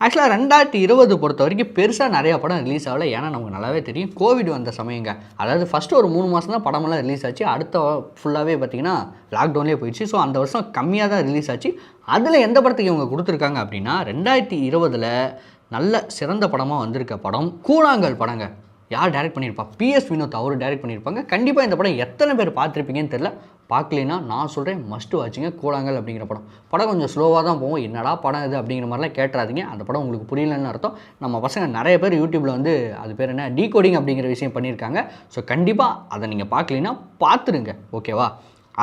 ஆக்சுவலாக 2020 பொறுத்த வரைக்கும் பெருசாக நிறையா படம் ரிலீஸ் ஆகலை. ஏன்னா நமக்கு நல்லாவே தெரியும் கோவிட் வந்த சமயங்க. அதாவது ஃபஸ்ட்டு ஒரு 3 மாதம் தான் படமெல்லாம் ரிலீஸ் ஆச்சு. அடுத்த ஃபுல்லாகவே பார்த்திங்கன்னா லாக்டவுன்லேயே போயிடுச்சு. ஸோ அந்த வருஷம் கம்மியாக தான் ரிலீஸ் ஆச்சு. அதில் எந்த படத்துக்கு இவங்க கொடுத்துருக்காங்க அப்படின்னா 2020 நல்ல சிறந்த படமாக வந்திருக்க படம் கூழாங்கல் படங்க. யார் டைரக்ட் பண்ணியிருப்பா? PS வினோத் அவர் டைரக்ட் பண்ணியிருப்பாங்க. கண்டிப்பாக இந்த படம் எத்தனை பேர் பார்த்துருப்பீங்கன்னு தெரில. பார்க்கலைன்னா நான் சொல்கிறேன் மஸ்ட் வாட்சிங்க கூழாங்கல் அப்படிங்கிற படம். படம் கொஞ்சம் ஸ்லோவாக தான் போகும். என்னடா படம் இது அப்படிங்கிற மாதிரிலாம் கேட்டுறாதீங்க. அந்த படம் உங்களுக்கு புரியலன்னு அர்த்தம். நம்ம பசங்க நிறைய பேர் யூடியூப்பில் வந்து அது பேர் என்ன டீகோடிங் அப்படிங்கிற விஷயம் பண்ணியிருக்காங்க. ஸோ கண்டிப்பாக அதை நீங்கள் பார்க்கலைன்னா பார்த்துருங்க, ஓகேவா?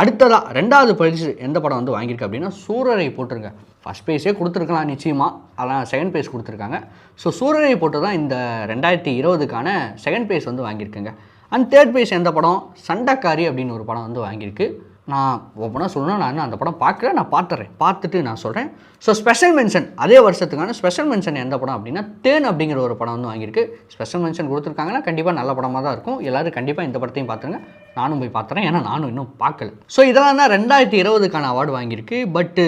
அடுத்ததாக 2வது பரிசு எந்த படம் வந்து வாங்கியிருக்கு அப்படின்னா சூரரை போட்டிருங்க. ஃபஸ்ட் ப்ரைஸே கொடுத்துருக்கலாம் நிச்சயமாக, அதான் செகண்ட் ப்ரைஸ் கொடுத்துருக்காங்க. ஸோ சூரரை போட்டு தான் இந்த 2020க்கான செகண்ட் ப்ரைஸ் வந்து வாங்கியிருக்குங்க. அண்ட் தேர்ட் ப்ரைஸ் எந்த படம்? சண்டைக்காரி அப்படின்னு ஒரு படம் வந்து வாங்கியிருக்கு. நான் ஓப்பனாக சொல்லணும்னா நான் அந்த படம் பார்க்கல, நான் பார்த்துட்டு நான் சொல்கிறேன். ஸோ ஸ்பெஷல் மென்ஷன் அதே வருஷத்துக்கான ஸ்பெஷல் மென்ஷன் எந்த படம் அப்படின்னா தேன் அப்படிங்கிற ஒரு படம் வந்து வாங்கியிருக்கு. ஸ்பெஷல் மென்ஷன் கொடுத்துருக்காங்கன்னா கண்டிப்பாக நல்ல படமாக தான் இருக்கும். எல்லோரும் கண்டிப்பாக இந்த படத்தையும் பார்த்துருங்க. நானும் போய் பார்த்துறேன், ஏன்னா நானும் இன்னும் பார்க்கல. ஸோ இதெல்லாம் தான் 2020க்கான அவார்டு வாங்கியிருக்கு. பட்டு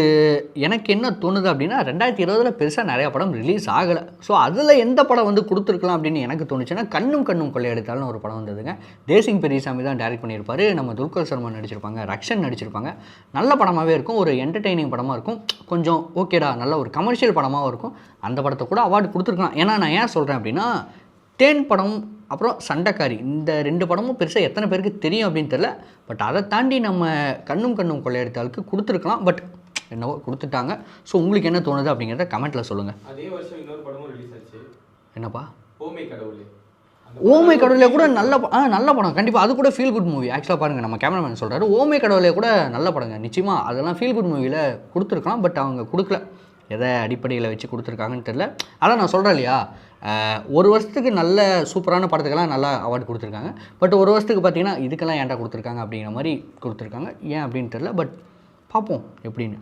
எனக்கு என்ன தோணுது அப்படின்னா 2020 பெருசாக நிறையா படம் ரிலீஸ் ஆகலை. ஸோ அதில் எந்த படம் வந்து கொடுத்துருக்கலாம் அப்படின்னு எனக்கு தோணுச்சுன்னா கண்ணும் கொள்ளையடித்தாலும் ஒரு படம் வந்ததுங்க. தேசிங் பெரியசாமி தான் டைரக்ட் பண்ணியிருப்பார். நம்ம துல்கர் சல்மான் நடிச்சிருப்பாங்க, ரக்ஷன் நடிச்சிருப்பாங்க. நல்ல படமாகவே இருக்கும், ஒரு என்டர்டெய்னிங் படமாக இருக்கும். கொஞ்சம் ஓகேடா, நல்ல ஒரு கமர்ஷியல் படமாகவும் இருக்கும். அந்த படத்தை கூட அவார்டு கொடுத்துருக்கலாம். ஏன்னா நான் ஏன் சொல்கிறேன் அப்படின்னா தேன் படம் அப்புறம் சண்டைக்காரி இந்த 2 படமும் பெருசாக எத்தனை பேருக்கு தெரியும் அப்படின்னு தெரியல. பட் அதை தாண்டி நம்ம கண்ணும் கொள்ளையடித்தாளுக்கு கொடுத்துருக்கலாம். பட் என்னவோ கொடுத்துட்டாங்க. ஸோ உங்களுக்கு என்ன தோணுது அப்படிங்கிறத கமெண்ட்டில் சொல்லுங்கள். அதே வருஷம் இன்னொரு படமும் ரிலீஸ் ஆச்சு. என்னப்பா? ஓமை கடவுளே கூட நல்ல படம். கண்டிப்பாக அது கூட ஃபீல் குட் மூவி. ஆக்சுவலாக பாருங்கள், நம்ம கேமராமேன் சொல்கிறாரு ஓமை கடவுளே கூட நல்ல படங்க. நிச்சயமாக அதெல்லாம் ஃபீல் குட் மூவியில் கொடுத்துருக்கலாம். பட் அவங்க கொடுக்கல. எதை அடிப்படையில் வச்சு கொடுத்துருக்காங்கன்னு தெரில. அதான் நான் சொல்கிறேன் இல்லையா, ஒரு வருஷத்துக்கு நல்ல சூப்பரான படத்துக்கெல்லாம் நல்லா அவார்டு கொடுத்துருக்காங்க. பட் ஒரு வருஷத்துக்கு பார்த்தீங்கன்னா இதுக்கெல்லாம் ஏன்டா கொடுத்துருக்காங்க அப்படிங்கிற மாதிரி கொடுத்துருக்காங்க. ஏன் அப்படின்னு தெரில. பட் பார்ப்போம் எப்படின்னு.